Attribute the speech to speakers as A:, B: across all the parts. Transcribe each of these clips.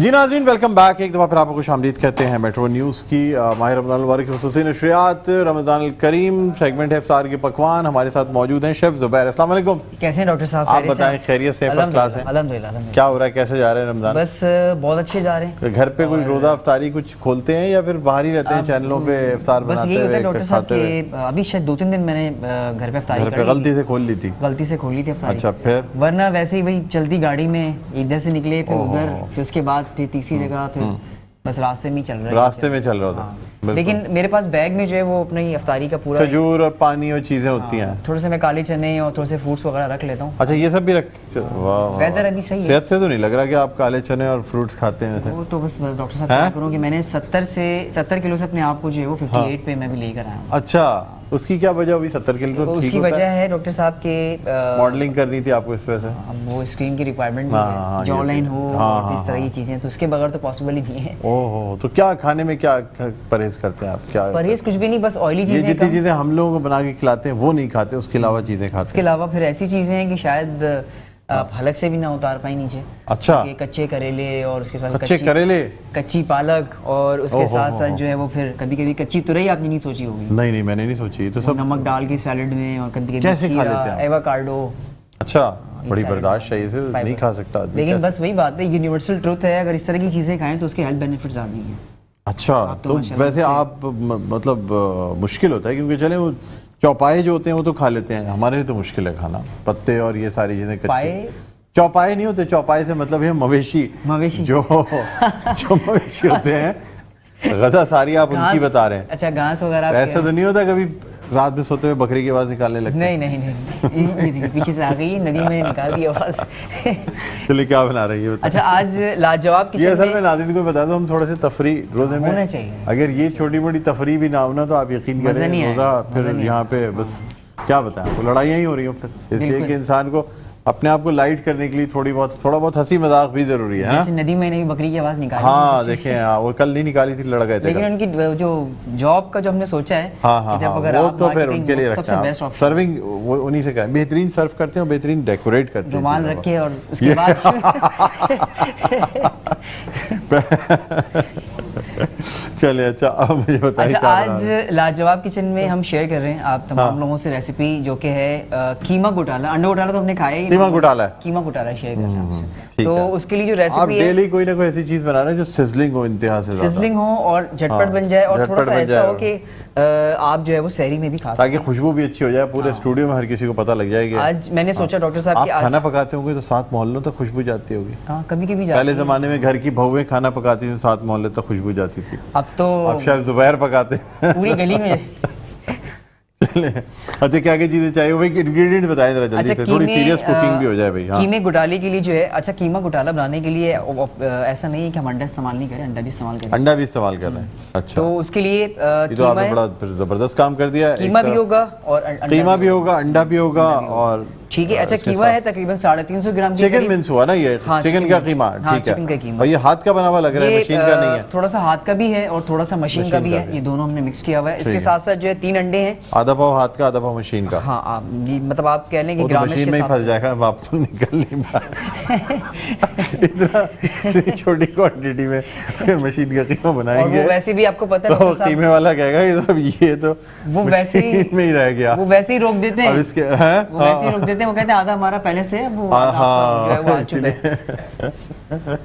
A: जी नाज़रीन, welcome back. एक दफ़ा फिर आपको खुशामदीद कहते हैं मेट्रो न्यूज़ की माह रमज़ान मुबारक की खुसूसी नशरियात रमज़ान करीम सेगमेंट है इफ्तार के पकवान। हमारे साथ मौजूद हैं शेफ़ ज़ुबैर। अस्सलाम वालेकुम।
B: कैसे हैं डॉक्टर साहब?
A: आप बताएं, खैरियत से? फर्स्ट क्लास है,
B: अल्हम्दुलिल्लाह।
A: क्या हो रहा है, कैसे जा रहे हैं रमज़ान?
B: बस बहुत अच्छे जा रहे हैं।
A: घर पे कोई रोज़ा इफ्तारी कुछ खोलते हैं या फिर बाहर ही रहते हैं चैनलों पे इफ्तार बनाते हैं?
B: बस यही होता है डॉक्टर साहब कि अभी शायद 2-3 दिन मैंने घर पे इफ्तारी कर ली,
A: गलती से खोल ली थी।
B: गलती से खोल ली थी इफ्तारी।
A: अच्छा, फिर?
B: वरना वैसे ही वही चलती गाड़ी में इधर से निकले, फिर उधर, फिर उसके बाद फिर तीसरी जगह, फिर बस रास्ते में ही चल रहा है।
A: रास्ते में चल रहा था।
B: हाँ। लेकिन मेरे पास बैग में जो है वो अपनी इफ्तारी का पूरा
A: खजूर और पानी और चीज़ें होती हैं।
B: थोड़े से मैं काले चने और थोड़े से फ्रूट्स वगैरह रख लेता हूँ।
A: अच्छा, ये सब भी रख। वाह,
B: वेदर अभी सही है।
A: सेहत से तो नहीं लग रहा कि आप काले चने और फ्रूट्स खाते हैं वैसे।
B: वो तो बस डॉक्टर साहब क्या करूँ कि मैंने 70 किलो से अपने आप को जो है वो 58 पे मैं भी लेकर आया हूँ।
A: अच्छा, उसकी क्या वजह हुई? 70 किलो तो ठीक
B: उसकी
A: होता
B: वजह है डॉक्टर साहब के
A: मॉडलिंग करनी थी आपको इस वजह से।
B: अब वो स्क्रीन की रिक्वायरमेंट
A: हाँ,
B: है, जॉ लाइन हो,
A: हाँ,
B: इस तरह की चीजें, तो उसके बगैर तो पॉसिबल ही नहीं है।
A: ओहो, तो क्या खाने में क्या परहेज करते हैं आप? क्या
B: परहेज कुछ भी नहीं, बस ऑयली
A: ये
B: चीजें
A: जितनी चीजें हम लोगों को बना के खिलाते हैं वो नहीं खाते, उसके अलावा चीजें खाते
B: उसके अलावा फिर ऐसी चीजें हैं कि शायद आप हलक से भी ना उतार पाए नीचे।
A: अच्छा,
B: ये कच्चे करेले और उसके साथ
A: कच्चे करेले,
B: कच्ची पालक और उसके साथ साथ जो है वो फिर कभी कभी कच्ची तुरई आपने नहीं सोची होगी।
A: नहीं, मैंने नहीं सोची। तो सब
B: नमक डाल के सैलेड में, और कभी कभी
A: कैसे खा लेते हैं?
B: एवोकाडो।
A: अच्छा, बड़ी बर्दाश्त है, इसे नहीं खा सकता आदमी।
B: लेकिन बस वही बात है, यूनिवर्सल ट्रुथ है, अगर इस तरह की चीजें खाएं तो उसके हेल्थ बेनिफिट्स आ गई हैं।
A: अच्छा, तो वैसे आप मतलब मुश्किल होता है क्योंकि चले वो चौपाए जो होते हैं वो तो खा लेते हैं, हमारे लिए तो मुश्किल है खाना। पत्ते और ये सारी चीजें कच्ची। चौपाए नहीं होते, चौपाए से मतलब है मवेशी जो मवेशी होते हैं। गदा सारी आप उनकी बता रहे हैं।
B: अच्छा, घास वगैरह
A: ऐसा तो नहीं होता कभी रात में सोते हुए बकरी की आवाज निकालने लगते?
B: नहीं, ये देखिए पीछे से आ गई नदी में निकाल दी आवाज।
A: चलिए, क्या बना रही है?
B: अच्छा, आज लाजवाब किचन
A: ये असल में नाज़रीन को बता दो, हम थोड़े से तफरी रोजे में
B: होना चाहिए।
A: अगर ये छोटी मोटी तफरी भी ना हो ना तो आप यकीन करें रोजा फिर यहाँ पे बस क्या बताएं आपको, लड़ाइयाँ ही हो रही हो फिर। इसलिए कि इंसान को अपने आप को लाइट करने के लिए थोड़ा बहुत हंसी मजाक भी जरूरी है।
B: जैसे नदी में भी बकरी की आवाज निकाली।
A: हाँ, देखें वो कल नहीं निकाली थी, लड़ गए थे।
B: लेकिन उनकी जो जॉब का जो हमने सोचा है,
A: जब अगर वो तो फिर उनके लिए रखते हैं सर्विंग, वो उन्हीं से करें। बेहतरीन सर्व करते हैं, बेहतरीन डेकोरेट करते हैं,
B: रुमाल रख के, और उसके बाद
A: चलिए। अच्छा, अब मुझे बताइए।
B: अच्छा, आज लाजवाब किचन में हम शेयर कर रहे हैं आप तमाम लोगों से रेसिपी जो कि है कीमा घोटाला। अंडा घोटाला तो हमने खाया ही,
A: कीमा घोटाला
B: शेयर कर रहे हैं। तो उसके लिए जो रेसिपी
A: आप डेली कोई ना कोई ऐसी चीज बना रहे हैं जो सिजलिंग हो, इंतहा से
B: सिजलिंग हो और झटपट बन जाए, और थोड़ा सा ऐसा हो कि आप जो है वो सहरी में भी खा सकते हैं,
A: ताकि खुशबू भी अच्छी हो जाए, पूरे स्टूडियो में हर किसी को पता लग जाएगी।
B: आज मैंने सोचा डॉक्टर साहब कि
A: आप खाना पकाते होंगे तो 7 मोहल्लों तक खुशबू जाती होगी।
B: हाँ, कभी कभी जाती।
A: पहले जमाने में घर की बहुएं खाना पकाती थी, 7 मोहल्ले तक खुशबू जाती थी।
B: अब तो
A: अब शायद ज़ुबैर पकाते
B: पूरी गली में।
A: चले, अच्छा, क्या क्या चीजें चाहिए भाई? इंग्रेडिएंट बताएं जरा जल्दी से, थोड़ी सीरियस कुकिंग भी हो जाए भाई।
B: कीमे घोटाले के लिए जो है, अच्छा कीमा घोटाला बनाने के लिए ऐसा नहीं है कि हम अंडा इस्तेमाल नहीं करें, अंडा भी इस्तेमाल करें।
A: अंडा भी इस्तेमाल कर रहे हैं? अच्छा,
B: तो उसके लिए
A: तो आपने बड़ा जबरदस्त काम कर दिया।
B: कीमा भी होगा और
A: कीमा भी होगा, अंडा भी होगा, और
B: ठीक है। अच्छा, कीमा है तकरीबन 350 ग्राम।
A: चिकन मिन्स हुआ ना ये? चिकन का कीमा, ठीक है। और ये हाथ का बना हुआ लग रहा है, मशीन का नहीं है?
B: थोड़ा सा हाथ का भी है और थोड़ा सा मशीन का भी है, ये दोनों हमने मिक्स किया हुआ है। इसके साथ साथ जो है 3 अंडे हैं,
A: आधा पाव हाथ का, आधा पाव मशीन का।
B: हाँ, मतलब आप कह लें कि
A: ग्राम मशीन में ही फंस जाएगा, आप तो निकल नहीं पाए। इतना छोटी क्वांटिटी में मशीन का कीमा बनाएंगे,
B: वैसे भी आपको पता है
A: तो कीमे वाला कहेगा ये तो
B: वो वैसे ही
A: में ही रह गया।
B: वो वैसे ही रोक देते हैं,
A: इसके
B: वो वैसे ही रोक देते हैं, वो कहते हैं आधा हमारा पहले से है, वो आ चुका है।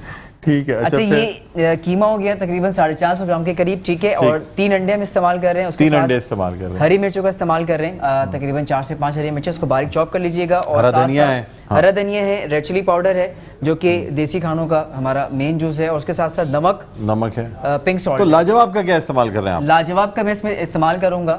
A: ठीक है।
B: अच्छा, ये कीमा हो गया तकरीबन 450 ग्राम के करीब, ठीक है। और 3 अंडे हम इस्तेमाल कर रहे हैं, उसके
A: 3 अंडे इस्तेमाल कर रहे हैं,
B: हरी मिर्चों का इस्तेमाल कर रहे हैं, तकरीबन 4 से 5 हरी मिर्चें, उसको बारीक चॉप कर लीजिएगा। और
A: हरा धनिया है,
B: हरा धनिया है, रेड चिली पाउडर है जो कि देसी खानों का हमारा मेन जूस है, और उसके साथ साथ नमक है, पिंक सॉल्ट।
A: तो लाजवाब का क्या इस्तेमाल कर रहे हैं आप?
B: लाजवाब का मैं इसमें इस्तेमाल करूंगा,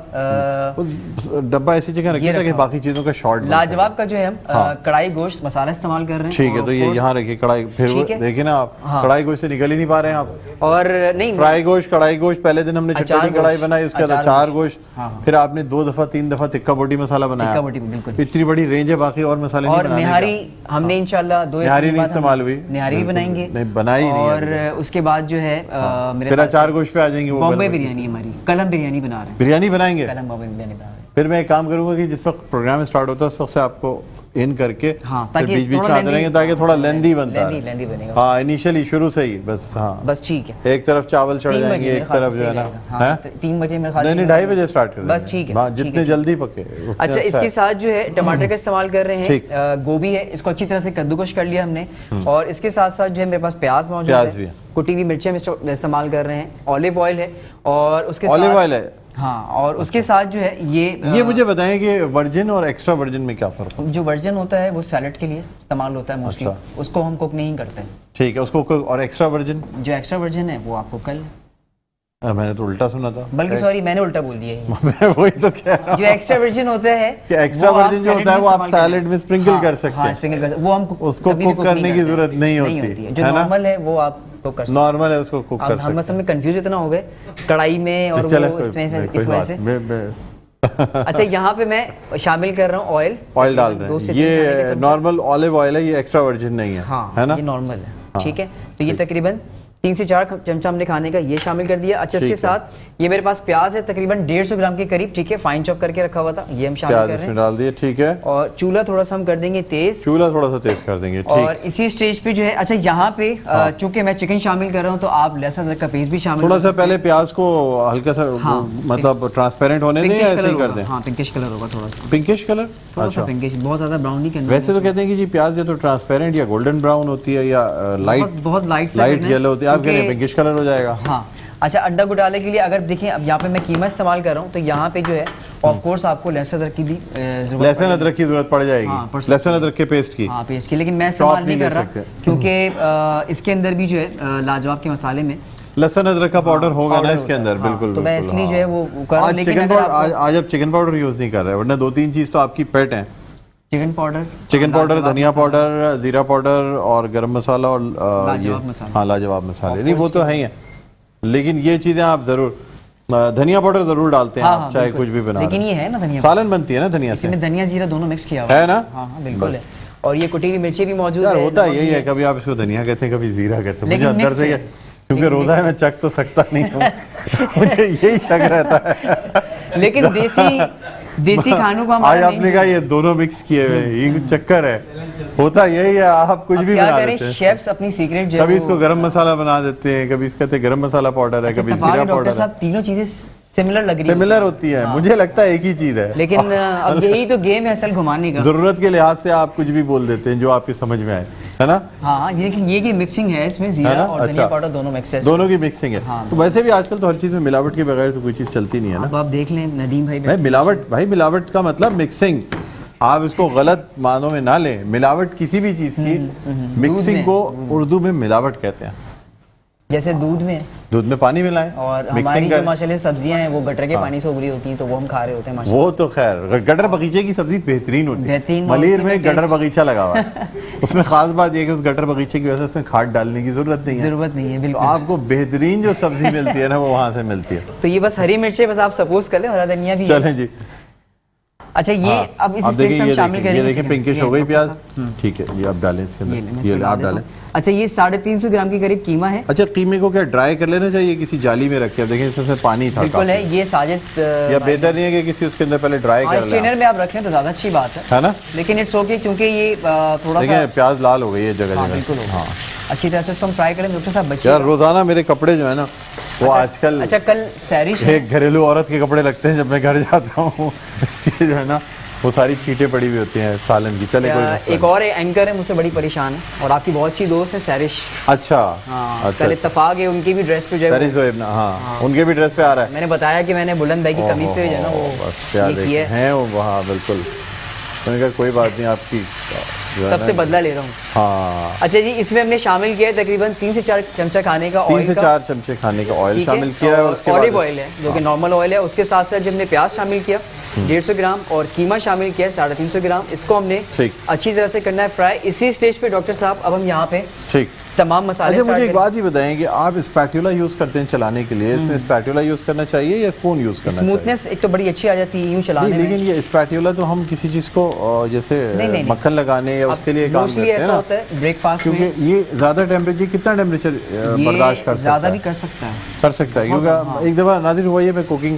A: डब्बा ऐसी जगह रखिएगा कि बाकी चीजों का शॉर्ट।
B: लाजवाब का जो है हम कढ़ाई गोश्त मसाला इस्तेमाल कर रहे हैं,
A: ठीक है। तो ये यहाँ रखिए कढ़ाई, फिर देखिए ना आप कढ़ाई गोश्त से निकल ही नहीं पा रहे हैं आप।
B: और नहीं,
A: फ्राई गोश्त, कढ़ाई गोश्त, पहले दिन हमने चटनी कढ़ाई बनाई, उसके बाद अचार गोश्त, फिर आपने 2 दफा 3 दफा टिक्का बोटी मसाला बनाया। इतनी बड़ी रेंज है, बाकी और मसाले नहीं बनाने।
B: निहारी हमने इंशाल्लाह 2
A: निहारी नहीं इस्तेमाल हुई,
B: निहारी भी बनाएंगे,
A: नहीं बनाई नहीं।
B: और उसके बाद जो है
A: फिर अचार गोश्त पे आ जाएंगे। वो
B: बॉम्बे बिरयानी, हमारी कलम बिरयानी बना रहे हैं,
A: बिरयानी बनाएंगे।
B: कलम बॉम्बे बिरयानी बना रहे हैं।
A: फिर मैं एक काम करूंगा कि जिस वक्त प्रोग्राम स्टार्ट होता है उस वक्त से आपको इन करके
B: हाँ,
A: फिर
B: ताकि
A: बीच बीच
B: थोड़ा
A: में आते रहेंगे ताकि थोड़ा लेंदी बनता है।
B: लेंदी बनेगा।
A: हाँ इनिशियली शुरू से ही बस। हाँ
B: बस ठीक है।
A: एक तरफ चावल चढ़
B: 3 बजे
A: जाएंगे,
B: मेरे
A: एक
B: ख्याल
A: तरफ
B: से
A: जो है
B: सही
A: ना,
B: रहेगा। हाँ, 3 बजे मेरे ख्याल से
A: नहीं 2:30 स्टार्ट कर
B: बस
A: देंगे।
B: ठीक है,
A: हाँ,
B: ठीक है,
A: जितने
B: ठीक है।
A: जल्दी पके उतने
B: अच्छा इसके
A: है।
B: साथ जो है टमाटर का इस्तेमाल कर रहे
A: ठीक।
B: हैं, गोभी है, इसको अच्छी तरह से कद्दूकश कर लिया हमने, और इसके साथ साथ जो है मेरे पास प्याज मौजूद
A: प्याज भी
B: है,
A: है।
B: कुटी हुई मिर्चें हम इस्तेमाल कर रहे हैं, ऑलिव ऑयल है, और उसके
A: ऑलिव
B: साथ
A: ऑयल है।
B: हाँ, और उसके साथ जो है
A: ये मुझे बताएं कि वर्जिन और एक्स्ट्रा वर्जिन में क्या फर्क है?
B: जो वर्जन होता है वो सैलेड के लिए इस्तेमाल होता है मोस्टली,
A: अच्छा।
B: उसको हम कुक नहीं करते।
A: ठीक है, उसको और एक्स्ट्रा वर्जिन
B: जो एक्स्ट्रा वर्जन है वो आपको कल,
A: मैंने तो उल्टा सुना था।
B: बल्कि सॉरी मैंने उल्टा बोल दिया ये।
A: मैं वही तो कह रहा हूँ
B: जो एक्स्ट्रा वर्जन होता है
A: कि एक्स्ट्रा
B: वो आप
A: वर्जिन जो
B: सैलेड
A: होता है
B: में
A: वो आप
B: इस्तेमाल
A: सैलेड में स्प्रिंकल कर सकते
B: हाँ
A: हैं।
B: स्प्रिंकल कर सकते, वो हम
A: उसको
B: कभी भी
A: कुक करने
B: नहीं
A: की
B: करते।
A: जरूरत नहीं
B: नहीं
A: होती
B: है, जो
A: है ना?
B: नॉर्मल है वो आप कुक कर सकते हैं।
A: नॉर्मल है उसको कुक कर
B: अब हम
A: सकते
B: असल में कंफ्यूज इतना हो गए कढ़ाई में और
A: चलो
B: वो इसमें
A: कोई
B: इस वजह
A: बात
B: से।
A: मैं
B: अच्छा यहाँ पे मैं शामिल कर रहा हूँ ऑयल
A: डाल रहे हैं। ये नॉर्मल ऑलिव ऑयल है, ये एक्स्ट्रा वर्जिन नहीं है,
B: हाँ
A: है ना?
B: ये नॉर्मल है। ठीक है, तो ये तकरीबन 3 से 4 चमचा हमने खाने का ये शामिल कर दिया। अच्छा इसके
A: ठीक है।
B: साथ ये मेरे पास प्याज है तकरीबन 150 ग्राम के करीब, ठीक है, फाइन चॉप करके रखा हुआ था, ये हम शामिल
A: प्याज
B: कर रहे
A: इसमें
B: हैं।
A: डाल दिए, ठीक है।
B: और चूल्हा थोड़ा सा हम कर देंगे तेज,
A: चूल्हा थोड़ा सा तेज कर देंगे,
B: और
A: ठीक।
B: इसी स्टेज पे जो है, अच्छा यहाँ पे चूंकि मैं चिकन शामिल कर रहा हूँ तो आप लहसुन अदरक का पेस्ट भी शामिल
A: थोड़ा
B: कर
A: सा
B: सकते हैं।
A: पहले प्याज को हल्का सा
B: हाँ,
A: मतलब ट्रांसपेरेंट होने दें या
B: पिंकिश
A: ऐसे
B: कलर
A: ही कर
B: होगा,
A: दें?
B: हाँ पिंकिश कलर होगा थोड़ा सा,
A: पिंकिश कलर,
B: थोड़ा सा
A: अच्छा।
B: पिंकिश, बहुत ज्यादा ब्राउन नहीं करना।
A: वैसे तो कहते हैं कि जी प्याज या तो ट्रांसपेरेंट या गोल्डन ब्राउन होती है या लाइट
B: बहुत लाइट
A: लाइट येलो होती है, आप कह रहे हैं पिंकिश कलर हो जाएगा।
B: हाँ अच्छा, अड्डा गुडाले के लिए अगर देखें, अब यहाँ पे मैं कीमा इस्तेमाल कर रहा हूँ तो यहाँ पे जो है ऑफ कोर्स आपको लहसुन अदरक की भी जरूरत
A: लहसुन अदरक की जरूरत पड़ जाएगी,
B: हाँ, पड़ सकती
A: लहसुन अदरक के पेस्ट की।
B: हाँ पेस्ट की, लेकिन मैं इस्तेमाल नहीं
A: नहीं
B: कर
A: ले
B: रहा
A: सकते।
B: क्योंकि इसके अंदर भी जो है लाजवाब के मसाले में
A: लहसुन अदरक का पाउडर होगा ना
B: पाउडर
A: इसके
B: होता है,
A: अंदर,
B: हाँ,
A: बिल्कुल
B: तो मैं
A: बिल्कुल,
B: इसलिए
A: हाँ।
B: जो है वो कर रहा हूँ,
A: आज
B: लेकिन
A: चिकन
B: अगर
A: पाउडर
B: आपको
A: आज आप चिकन पाउडर यूज नहीं कर रहे हैं, वरना 2-3 चीज तो आपकी पेट है।
B: चिकन पाउडर,
A: धनिया पाउडर, जीरा पाउडर और गरम मसाला और
B: लाजवाब
A: ये
B: मसाले।
A: हाँ लाजवाब मसाले, नहीं वो तो है ही है, लेकिन ये चीजें आप जरूर धनिया पाउडर जरूर डालते हैं
B: हाँ,
A: आप,
B: हाँ,
A: चाहे
B: बिल्कुल।
A: कुछ भी बना
B: लेकिन
A: रहे
B: ये है ना धनिया
A: हैं। सालन बनती है ना धनिया से,
B: इसमें धनिया जीरा दोनों मिक्स किया हुआ
A: है ना?
B: हाँ हाँ बिल्कुल है, और ये कुटी हुई मिर्ची भी मौजूद
A: यार
B: है।
A: होता
B: नमक
A: यही
B: भी
A: है, कभी आप इसको धनिया कहते हैं, कभी जीरा कहते हैं, मुझे
B: लेकिन
A: अंदर
B: mix
A: से
B: है।
A: क्योंकि रोजा है मैं चख तो सकता नहीं हूँ मुझे यही शक रहता है।
B: लेकिन देसी खानों को
A: आज
B: हमारा
A: आपने कहा ये दोनों मिक्स किए हुए हैं, ये कुछ चक्कर है, होता यही है, आप कुछ भी
B: क्या
A: बना
B: करें,
A: देते हैं।
B: शेफ्स अपनी सीक्रेट जो है
A: कभी
B: वो-
A: इसको गरम मसाला बना देते हैं, कभी इसको कहते हैं गरम मसाला पाउडर है, कभी
B: इत्तेफाक
A: जीरा
B: है डॉक्टर
A: पाउडर है,
B: साहब, तीनों चीजें सिमिलर लग रही
A: सिमिलर होती है, मुझे लगता है एक ही चीज है,
B: लेकिन अब यही तो गेम है असल घुमाने का।
A: जरूरत के लिहाज से आप कुछ भी बोल देते हैं जो आपकी समझ में आए, है ना?
B: हाँ लेकिन ये की मिक्सिंग है, इसमें जीरा
A: है ना?
B: और धनिया
A: अच्छा।
B: पाउडर दोनों मिक्स है।
A: दोनों की मिक्सिंग है।
B: हाँ,
A: तो वैसे भी आजकल तो हर चीज में मिलावट के बगैर तो कोई चीज चलती नहीं है ना
B: अब आप देख लें नदीम भाई
A: भाई। मिलावट का मतलब मिक्सिंग, आप इसको गलत मानों में ना लें। मिलावट किसी भी चीज की मिक्सिंग
B: में।
A: को उर्दू में मिलावट कहते हैं।
B: जैसे दूध में,
A: दूध में पानी मिलाएं
B: और हमारी
A: मिक्सिंग
B: जो
A: कर,
B: माशाल्लाह सब्जियां हैं वो गटर के पानी से उबली होती हैं, तो वो हम खा रहे होते हैं माशाल्लाह।
A: वो तो खैर गटर बगीचे की सब्जी बेहतरीन होती है।
B: बेहतरीन, और
A: मलीर
B: उसी
A: में
B: में
A: गटर
B: टेस्ट-
A: बगीचा लगा हुआ है उसमें खास बात यह है कि उस गटर बगीचे की वजह से उसमें खाद डालने की जरूरत नहीं है,
B: जरूरत नहीं है
A: तो
B: बिल्कुल।
A: आपको बेहतरीन जो सब्जी मिलती है ना वो वहां से मिलती है।
B: तो ये बस हरी मिर्चें बस आप सपोज कर लें, हरा धनिया भी है।
A: चलें जी।
B: अच्छा ये
A: हाँ,
B: अब इसी
A: आप
B: स्टेज
A: देखिए
B: पे हम
A: ये
B: शामिल
A: देखिए, ये
B: करेंगे
A: देखिए
B: चिकन।
A: पिंकिश
B: ये
A: हो गई
B: डॉक्टर
A: प्याज,
B: साहब,
A: ठीक है, ये आप डालें इसके
B: ये ले, मैं
A: अंदर,
B: इसको
A: ये
B: डाल
A: आप
B: देता
A: डालें।
B: हूं। अच्छा ये 350 ग्राम के करीब कीमा है।
A: अच्छा कीमे को क्या ड्राई कर लेना चाहिए, किसी जाली में रख के? अब देखिए इसमें पानी था
B: बिल्कुल है,
A: काफी।
B: ये साजिद
A: या बेहतर नहीं है कि किसी उसके अंदर पहले ड्राई कर लें,
B: स्ट्रेनर में आप रखें तो ज्यादा अच्छी बात
A: है ना?
B: लेकिन इट्स ओके क्योंकि ये थोड़ा सा
A: देखिए प्याज लाल हो गई है जगह
B: हाँ
A: जगह।
B: बिल्कुल होगा।
A: हाँ
B: अच्छी तरह से इसको हम फ्राई करें डॉक्टर साहब, बच्चे
A: यार रोजाना मेरे कपड़े जो है ना वो आजकल
B: अच्छा कल सैरिश है।
A: एक घरेलू औरत के कपड़े लगते हैं जब मैं घर जाता हूँ जो है ना वो सारी छींटें पड़ी हुई होती हैं सालन की। चले कोई मसला
B: एक और एंकर है मुझसे बड़ी परेशान है, और आपकी बहुत अच्छी दोस्त है सैरिश।
A: नहीं। अच्छा
B: हाँ
A: अच्छा
B: कल इत्तेफाक है, उनकी भी ड्रेस पे जो है
A: सरी सोएब ना, हाँ उनके भी ड्रेस पे आ रहा है।
B: मैंने बताया कि मैंने बुलंद भाई की कमीज पे जो है ना वो
A: बस क्या
B: ये किया
A: देखें
B: है।
A: हैं वो वहाँ बिल्कुल। मैंने कहा कोई बात नहीं आपकी जो है
B: सबसे
A: ना-
B: बदला ले रहा हूँ।
A: हाँ
B: अच्छा जी इसमें हमने शामिल किया है तकरीबन 3 से 4 चमचा खाने का
A: 3
B: ऑयल
A: से
B: का,
A: 4 चमचे खाने का ऑयल
B: ठीक है?
A: शामिल किया है और उसके
B: ऑलिव
A: बाद
B: ऑयल है जो कि नॉर्मल ऑयल है। उसके साथ साथ जब हमने प्याज शामिल किया 150 ग्राम और कीमा शामिल किया 350 ग्राम, इसको हमने
A: ठीक।
B: अच्छी तरह से करना है फ्राई। इसी स्टेज पे डॉक्टर साहब अब हम यहाँ पे
A: ठीक।
B: तमाम मसाले
A: अच्छा मुझे
B: start
A: एक बात ही बताएं कि आप स्पैटुला यूज करते हैं चलाने के लिए, इसमें स्पैटुला यूज करना चाहिए या स्पून यूज करना चाहिए?
B: स्मूथनेस एक तो बड़ी अच्छी आ जाती है यूं चलाने
A: नहीं,
B: में।
A: लेकिन ये स्पैटुला तो हम किसी चीज को जैसे
B: नहीं।
A: मक्खन लगाने या उसके लिए काम
B: मोस्टली
A: करते हैं
B: ऐसा
A: ना,
B: होता है ब्रेकफास्ट में,
A: क्योंकि ये ज्यादा टेम्परेचर कितना टेम्परेचर बर्दाश्त कर
B: ये ज्यादा
A: सकता
B: भी
A: है?
B: कर सकता है।
A: कर सकता है क्योंकि एक दफा नादिर हुआ ये मैं कुकिंग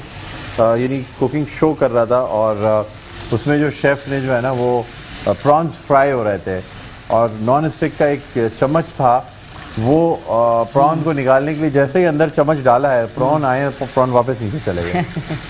A: यानी कुकिंग शो कर रहा था और उसमें जो शेफ ने जो है ना वो प्रॉन्स फ्राई हो रहे थे और नॉन स्टिक का एक चम्मच था, वो प्रॉन को निकालने के लिए जैसे ही अंदर चम्मच डाला है, प्रॉन आए, प्रॉन वापस नीचे चले गए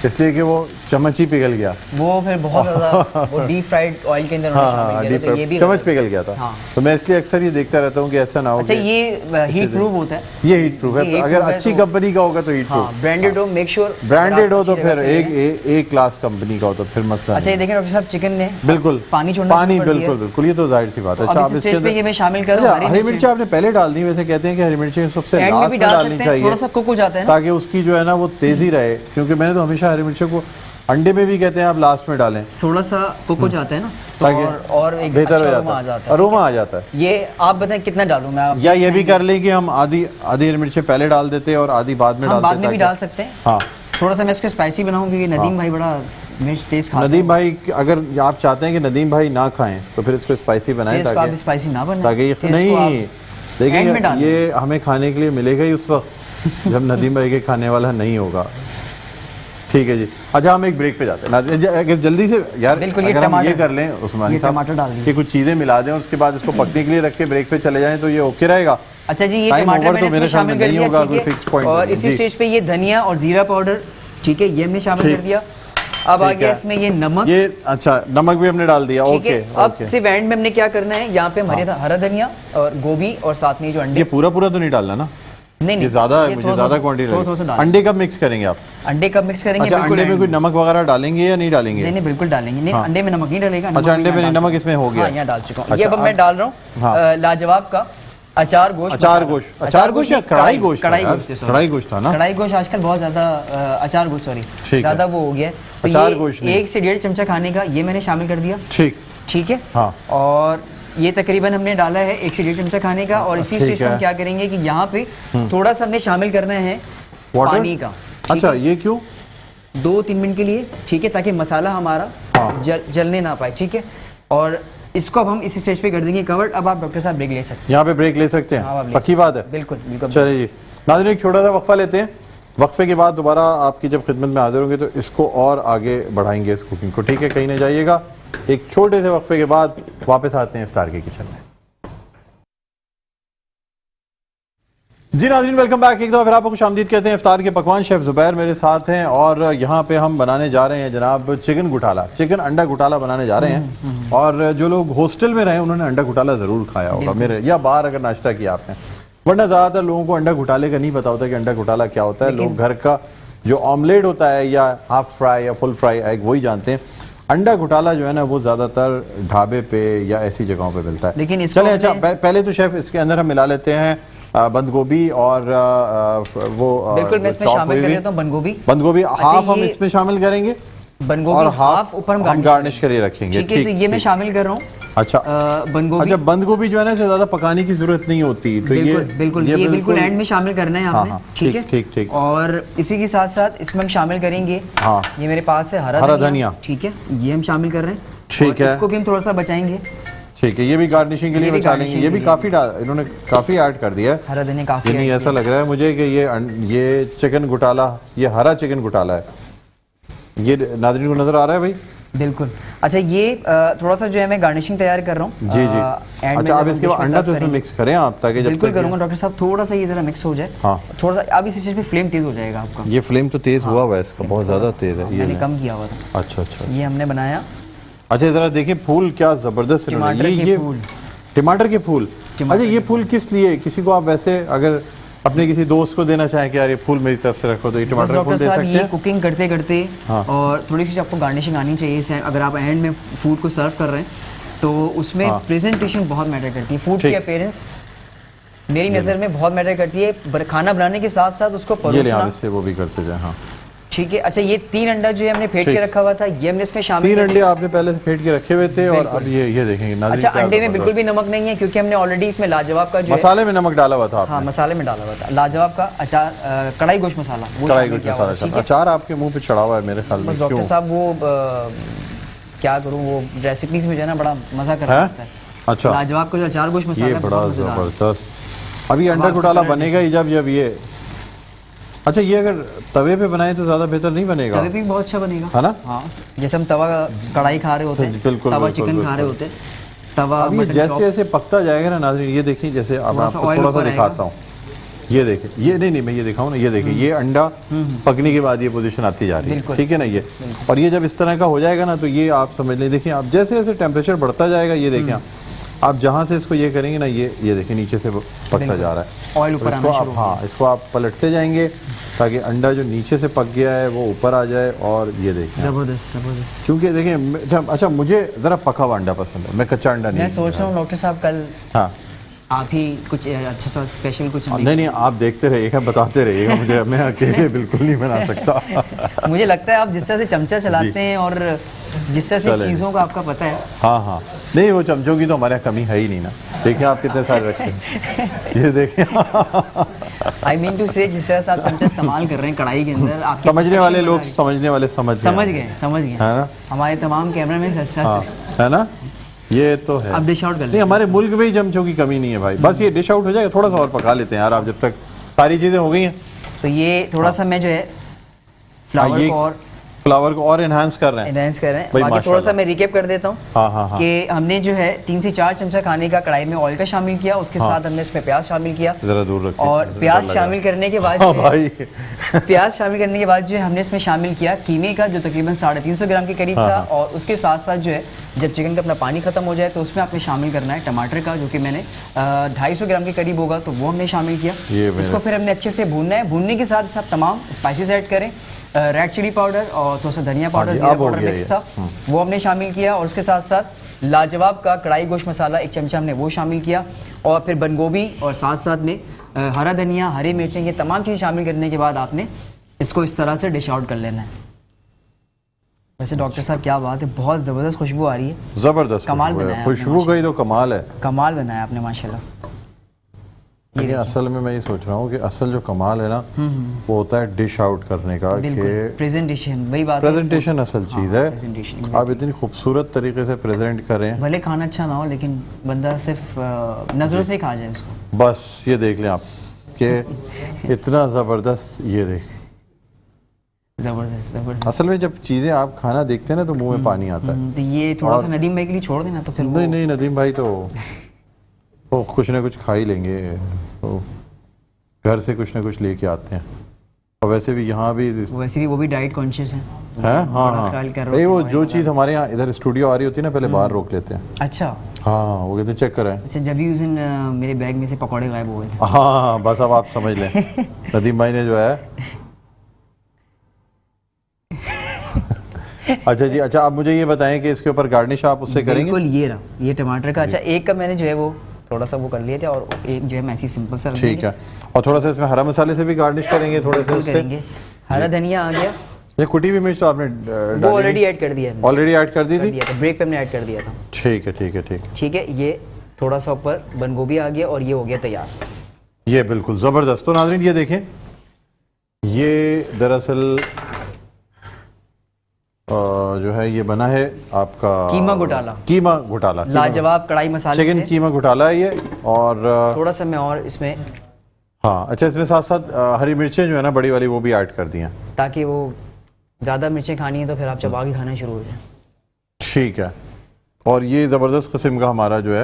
A: इसलिए कि वो चम्मच ही पिघल गया।
B: वो फिर बहुत ज़्यादा वो डीप फ्राइड ऑयल के अंदर
A: हाँ,
B: तो ये भी
A: चम्मच पिघल गया था।
B: हाँ।
A: तो मैं इसलिए अक्सर ये देखता रहता हूँ कि ऐसा ना हो।
B: अच्छा, ये हीट प्रूफ होता है?
A: ये हीट प्रूफ है, अगर अच्छी कंपनी का होगा तो हीट प्रूफ।
B: ब्रांडेड हो, मेक श्योर
A: ब्रांडेड हो तो फिर एक क्लास कंपनी का हो तो फिर मसला।
B: अच्छा, ये देखें डॉक्टर साहब, चिकन ने
A: बिल्कुल
B: पानी छोड़ना,
A: पानी बिल्कुल बिल्कुल, ये तो जाहिर सी बात है।
B: अच्छा, अब इस स्टेज पे ये मैं शामिल कर रहा हूं
A: हरी मिर्ची आपने पहले डाल दी, वैसे कहते हैं कि हरी मिर्ची सबसे लास्ट में डालनी चाहिए,
B: थोड़ा सा कुक हो जाता है
A: ताकि उसकी जो है ना वो तेजी रहे, क्योंकि मैंने तो हमेशा हरी मिर्ची को अंडे में भी कहते हैं आप लास्ट में डालें,
B: थोड़ा सा कुक हो जाता है ना,
A: ताकि
B: और एक
A: बेहतर
B: अच्छा
A: हो जाता है, अरोमा आ जाता है।
B: ये आप बताएं कितना डालूं मैं?
A: या ये भी कर लें कि हम आधी हरी मिर्ची पहले डाल देते हैं और आधी बाद में डालते हैं,
B: बाद में भी डाल सकते हैं।
A: हाँ,
B: थोड़ा सा मैं इसको स्पाइसी बनाऊं क्योंकि नदीम भाई बड़ा मिर्च तेज खाते हैं।
A: नदीम भाई, अगर आप चाहते हैं कि नदीम भाई ना खाएं तो फिर इसको स्पाइसी बनाएं, ताकि
B: स्पाइसी ना बने,
A: ताकि ये नहीं, देखिए ये हमें खाने के लिए मिलेगा ही उस वक्त जब नदीम भाई के खाने वाला नहीं होगा। ठीक है जी। अच्छा, हम एक ब्रेक पे जाते हैं, अगर जल्दी से यार, अगर हम ये कर लें उस्मानी साहब कि कुछ चीज़ें मिला दें और उसके बाद इसको पकने के लिए रख के ब्रेक पे चले जाएं तो ये ओके रहेगा।
B: अच्छा जी, ये टमाटर मैंने इसमें शामिल कर दिया, ठीक है, और इसी स्टेज पे ये धनिया और जीरा पाउडर, ठीक है, ये हमने शामिल कर दिया। अब आ गया इसमें ये नमक, ये
A: अच्छा नमक भी हमने डाल दिया, ओके।
B: अब सिर्फ एंड में हमने क्या करना है, यहाँ पे हमारे हरा धनिया और गोभी और साथ में जो अंडे,
A: ये पूरा तो नहीं डालना ना? नहीं, मुझे ज्यादा क्वांटिटी। अंडे कब मिक्स करेंगे आप?
B: अंडे कब मिक्स करेंगे?
A: अच्छा, अंडे में कोई नमक वगैरह डालेंगे या नहीं डालेंगे?
B: नहीं, बिल्कुल डालेंगे। नहीं, अंडे में नमक नहीं डालेगा।
A: अच्छा, अंडे में नमक इसमें हो गया,
B: यहाँ डाल चुका हूँ। ये अब मैं डाल रहा हूँ लाजवाब का अचार गोश्त या कढ़ाई गोश्त था ना? कढ़ाई गोश्त आजकल बहुत ज्यादा, अचार गोश्त सॉरी, ज्यादा वो हो गया, तो ये 1 से 1.5 चमचा खाने का ये मैंने शामिल कर दिया। ठीक है, और ये तकरीबन हमने डाला है 1 से 1.5 चमचा खाने का। और इसी स्टेज पे हम क्या करेंगे कि यहाँ पे थोड़ा सा हमने शामिल करना है पानी का।
A: अच्छा, ये क्यों?
B: 2-3 मिनट के लिए, ठीक है, ताकि मसाला हमारा जलने ना पाए, ठीक है। और इसको अब हम इसी स्टेज पे कर देंगे कवर्ड। अब आप डॉक्टर साहब ब्रेक ले सकते हैं,
A: यहाँ पे ब्रेक ले सकते हैं, पक्की बात है?
B: बिल्कुल बिल्कुल।
A: चलिए जी नाज़रीन, एक छोटा सा वक्फा लेते हैं, वक्फे के बाद दोबारा आपकी जब खिदमत में हाजिर होंगे तो इसको और आगे बढ़ाएंगे इस कुकिंग को, ठीक है? कहीं नहीं जाइएगा, एक छोटे से वक्फे के बाद वापस आते हैं इफ्तार के किचन में। जी नाज़रीन, वेलकम बैक। एक दफ़ा फिर आपको खुशामदीद कहते हैं। इफ्तार के पकवान शेफ ज़ुबैर मेरे साथ हैं और यहाँ पे हम बनाने जा रहे हैं जनाब चिकन घुटाला, चिकन अंडा घुटाला बनाने जा रहे हैं। और जो लोग हॉस्टल में रहे उन्होंने अंडा घुटाला ज़रूर खाया होगा मेरे, या बाहर अगर नाश्ता किया आपने, वरना ज़्यादातर लोगों को अंडा घुटाले का नहीं पता होता कि अंडा घुटाला क्या होता है। लोग घर का जो ऑमलेट होता है या हाफ फ्राई या फुल फ्राई एग वही जानते हैं। अंडा घुटाला जो है ना वो ज़्यादातर ढाबे पे या ऐसी जगहों पे मिलता है।
B: लेकिन
A: चले, अच्छा पहले तो शेफ इसके अंदर हम मिला लेते हैं बंद गोभी और वो
B: बिल्कुल मैं इसमें शामिल कर देता हूं बंद गोभी
A: हाफ हम इसमें शामिल करेंगे,
B: बंद गोभी और हाफ ऊपर हम
A: गार्निश करके रखेंगे,
B: ठीक है? तो ये मैं शामिल कर रहा हूं।
A: अच्छा, बंद गोभी जो है ना ज्यादा पकाने की जरूरत नहीं होती, तो ये
B: बिल्कुल एंड में शामिल करना है आपने, ठीक है?
A: ठीक।
B: और इसी के साथ साथ इसमें हम शामिल करेंगे, ये मेरे पास है हरा धनिया, ठीक है, ये हम शामिल कर रहे हैं, ठीक है? इसको भी हम थोड़ा सा बचाएंगे, ठीक है? ये भी गार्निशिंग के लिए बचा लेंगे। ये भी काफी इन्होंने काफी ऐड कर दिया है, हरा धनिया काफी। नहीं, ऐसा लग रहा है मुझे कि ये चिकन घुटाला, ये हरा चिकन घुटाला है। ये नाज़रीन को नजर आ रहा है भाई? बिल्कुल। अच्छा, ये थोड़ा सा जो है मैं गार्निशिंग तैयार कर रहा हूँ। जी। अच्छा, अब इसके बाद अंडा तो इसमें मिक्स करें आप, ताकि बिल्कुल करूँगा डॉक्टर साहब, थोड़ा सा ये जरा मिक्स हो जाए। हाँ, थोड़ा सा। अब इस चीज पे फ्लेम तेज हो जाएगा आपका। ये फ्लेम तो तेज हुआ हुआ है इसका, बहुत ज्यादा तेज है, मैंने कम किया हुआ था। अच्छा, ये हमने बनाया। अच्छा, जरा देखिए फूल क्या जबरदस्त, ये टमाटर के फूल। अच्छा, ये फूल किस लिए? किसी को आप वैसे अगर अपने किसी दोस्त को देना चाहें कि यार ये फूल मेरी तरफ से रखो, तो ये टमाटर के फूल दे सकते हैं। ये कुकिंग करते करते और थोड़ी सी आपको गार्निशिंग आनी चाहिए। अगर आप एंड में फूड को सर्व कर रहे हैं तो उसमें प्रेजेंटेशन बहुत मैटर करती है। फूड की अपीयरेंस मेरी नज़र में बहुत मैटर करती है। खाना बनाने के साथ साथ उसको परोसना, वो भी करते जाए। हाँ, ठीक है। अच्छा, ये 3 अंडा जो है हमने फेंट के रखा हुआ था, ये हमने इसमें शामिल 3 अंडे आपने पहले से फेंट के रखे हुए थे। और अब ये देखेंगे। अच्छा, अंडे में बिल्कुल भी नमक नहीं है क्योंकि हमने ऑलरेडी इसमें लाजवाब का जो मसाले में नमक डाला हुआ था। हाँ, मसाले में डाला हुआ था लाजवाब का अचार, कढ़ाई गोश्त मसाला, कढ़ाई गोश्त मसाला। अचार आपके मुंह पे चढ़ा हुआ है मेरे ख्याल में। डॉक्टर साहब वो क्या करूँ, वो रेसिपीज में जो है ना बड़ा मजा कर रहा है। अच्छा, लाजवाब का जो अचार गोश्त मसाला बड़ा जबरदस्त। अभी अंडा घुटाला बनेगा ही जब ये
A: अच्छा, ये अगर तवे पे बनाए तो ज्यादा बेहतर नहीं बनेगा?
B: तवे पे भी बहुत अच्छा बनेगा,
A: है ना?
B: हाँ, जैसे हम तवा कढ़ाई खा रहे होते हैं, तवा चिकन खा रहे होते हैं, तवा
A: अब ये जैसे जैसे पकता जाएगा ना नाज़रीन, ये देखिए, जैसे अब आपको थोड़ा सा दिखाता हूँ, ये देखिए, ये नहीं मैं ये दिखाऊँ ना, ये देखिए, ये अंडा पकने के बाद ये पोजीशन आती जा रही है, ठीक है ना ये। और ये जब इस तरह का हो जाएगा ना, तो ये आप समझ लें, देखिए आप जैसे जैसे टेम्परेचर बढ़ता जाएगा, ये देखिए आप जहाँ से इसको ये करेंगे ना, ये देखिए नीचे से पकता जा रहा है,
B: ऑयल ऊपर आना शुरू।
A: हाँ, इसको आप पलटते जाएंगे ताकि अंडा जो नीचे से पक गया है वो ऊपर आ जाए। और ये देखिए,
B: जबरदस्त जबरदस्त।
A: क्योंकि देखिए, अच्छा मुझे ज़रा पका हुआ अंडा पसंद है, मैं कच्चा अंडा नहीं।
B: मैं सोच रहा हूँ डॉक्टर साहब कल
A: हाँ
B: आप ही कुछ अच्छा सा स्पेशल कुछ
A: नहीं, आप देखते रहिएगा, बताते रहिएगा मुझे, मैं अकेले बिल्कुल नहीं बना सकता।
B: मुझे लगता है आप जिस तरह से चमचा चलाते हैं और जिस तरह से चीज़ों का आपका पता है।
A: हाँ, नहीं वो चमचों की तो हमारे यहाँ कमी है ही नहीं ना। देखिए आप कितने सारे रखते हैं, ये देखिए।
B: आई मीन टू से जिस तरह से आप चमचा इस्तेमाल कर रहे हैं कढ़ाई के अंदर, आप
A: समझने वाले लोग समझ
B: गए है ना, हमारे तमाम कैमरामैन
A: है ना, ये तो है।
B: अब डिश आउट कर
A: नहीं, हमारे मुल्क में ही चमचों की कमी नहीं है भाई, बस ये डिश आउट हो जाएगा, थोड़ा सा और पका लेते हैं यार आप, जब तक सारी चीजें हो गई हैं।
B: तो ये थोड़ा सा मैं जो है
A: फ्लावर को और एनहांस कर रहे हैं।
B: बाकी थोड़ा सा मैं रिकेप कर देता हूँ
A: कि
B: हमने जो है 3 से 4 चमचा खाने का कढ़ाई में ऑयल का शामिल किया, उसके साथ हमने इसमें प्याज शामिल किया,
A: जरा दूर रखिए,
B: और प्याज शामिल करने के बाद प्याज शामिल करने के बाद जो है हमने इसमें शामिल किया कीमे का, जो तकरीबन 350 ग्राम के करीब था। और उसके साथ साथ जो है जब चिकन का अपना पानी खत्म हो जाए तो उसमें आपने शामिल करना है टमाटर का, जो कि मैंने 250 ग्राम के करीब होगा, तो वो हमने शामिल किया। उसको फिर हमने अच्छे से भूनना है। भूनने के साथ इसमें आप तमाम स्पाइसेस ऐड करें, रेड चिली पाउडर और थोड़ा सा धनिया पाउडर, जीरा पाउडर मिक्स था, वो हमने शामिल किया। और उसके साथ साथ लाजवाब का कढ़ाई गोश्त मसाला 1 चमचा हमने वो शामिल किया। और फिर बंद गोभी और साथ साथ में हरा धनिया, हरी मिर्चें, ये तमाम चीज़ शामिल करने के बाद आपने इसको इस तरह से डिश आउट कर लेना है। वैसे डॉक्टर साहब क्या बात है, बहुत ज़बरदस्त खुशबू आ रही है,
A: ज़बरदस्त
B: कमाल बनाया,
A: खुशबू का ही तो कमाल है,
B: कमाल बनाया आपने माशाल्लाह।
A: ये असल में मैं ये सोच रहा हूँ कि असल जो कमाल है ना, वो होता है डिश आउट करने का, कि
B: प्रेजेंटेशन, वही बात,
A: प्रेजेंटेशन असल चीज़ है। आप इतनी खूबसूरत तरीके से प्रेजेंट करें,
B: भले खाना अच्छा ना हो लेकिन बंदा सिर्फ नज़रों से खा जाए उसको,
A: बस ये देख लें आप कि इतना ज़बरदस्त, ये देख,
B: जबरदस्त।
A: असल में जब चीज़ें आप खाना देखते हैं ना तो मुंह में पानी आता है।
B: तो ये थोड़ा सा नदीम भाई के लिए छोड़ देना, तो फिर
A: नहीं नदीम भाई तो कुछ ना कुछ खा ही लेंगे, तो घर से कुछ ना कुछ लेके आते हैं। और वैसे भी यहाँ भी
B: वो भी डाइट कॉन्शियस है।
A: हाँ, वो जो चीज़ हमारे यहाँ इधर स्टूडियो आ रही होती है ना, पहले बाहर रोक लेते हैं।
B: अच्छा,
A: हाँ, वो कहते हैं चेक कराएं।
B: अच्छा, जब भी उस दिन मेरे बैग में से पकौड़े गायब हुए थे।
A: हाँ, बस अब आप समझ लें, नदीम भाई ने जो है अच्छा जी, अच्छा आप मुझे ये बताएं कि इसके ऊपर गार्निश आप उससे करेंगे?
B: बिल्कुल, ये रहा, ये टमाटर का। अच्छा, एक कप मैंने जो है वो थोड़ा सा वो कर लिए थे, और एक जो है मैं ऐसी सिंपल सा,
A: ठीक है। और थोड़ा सा इसमें हरा मसाले से भी गार्निश करेंगे, थोड़े से उससे।
B: हरा धनिया आ गया,
A: ये कुटी हुई मिर्च तो आपने
B: वो ऑलरेडी ऐड कर दिया है,
A: ऑलरेडी ऐड कर दी थी,
B: ब्रेक पे हमने ऐड कर दिया था।
A: ठीक है।
B: ये थोड़ा सा ऊपर बंद गोभी आ गया और ये हो गया तैयार।
A: ये बिल्कुल ज़बरदस्त। तो नाज़रीन ये देखें, ये दरअसल जो है ये बना है आपका कीमा घोटाला,
B: लाजवाब कढ़ाई मसाले
A: चिकन कीमा घोटाला है ये। और
B: थोड़ा सा मैं और इसमें,
A: हाँ अच्छा, इसमें साथ साथ हरी मिर्चें जो है ना बड़ी वाली, वो भी ऐड कर दी हैं,
B: ताकि वो ज़्यादा मिर्चें खानी है तो फिर आप चबा के खाना शुरू हो जाए।
A: ठीक है। और ये ज़बरदस्त किस्म का हमारा जो है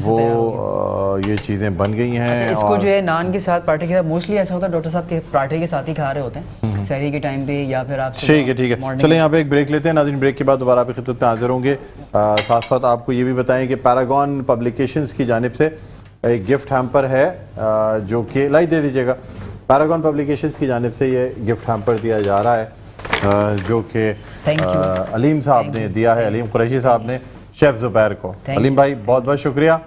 A: वो ये चीज़ें बन गई हैं।
B: अच्छा, इसको जो है नान के साथ, पराठे के साथ, मोस्टली ऐसा होता है डॉक्टर साहब के पराठे के साथ ही खा रहे होते हैं सहरी के टाइम पे, या फिर आप।
A: ठीक है। चलें यहाँ पे एक ब्रेक लेते हैं नाज़रीन, ब्रेक के बाद दोबारा आपकी खिदमत में हाजिर होंगे। साथ साथ आपको ये भी बताएं कि पैरागॉन पब्लिकेशंस की जानिब से एक गिफ्ट हैम्पर है, जो कि लाइक दे दीजिएगा, पैरागॉन पब्लिकेशंस की जानिब से ये गिफ्ट हैम्पर दिया जा रहा है, जो कि अलीम साहब ने दिया है, अलीम कुरैशी साहब ने शेफ़ ज़ुबैर को। अलीम भाई बहुत बहुत शुक्रिया।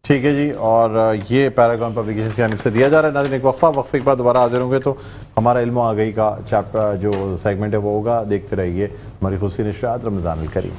A: ठीक है जी, और ये पैरागॉन पब्लिकेशन की जानिब से दिया जा रहा है। नाज़रीन एक वक्फे के बाद दोबारा हाजिर होंगे, तो हमारा इल्म आ गई का चैप्टर जो सेगमेंट है वो होगा, देखते रहिए हमारी खुशी नशरात रमज़ान अल करीम।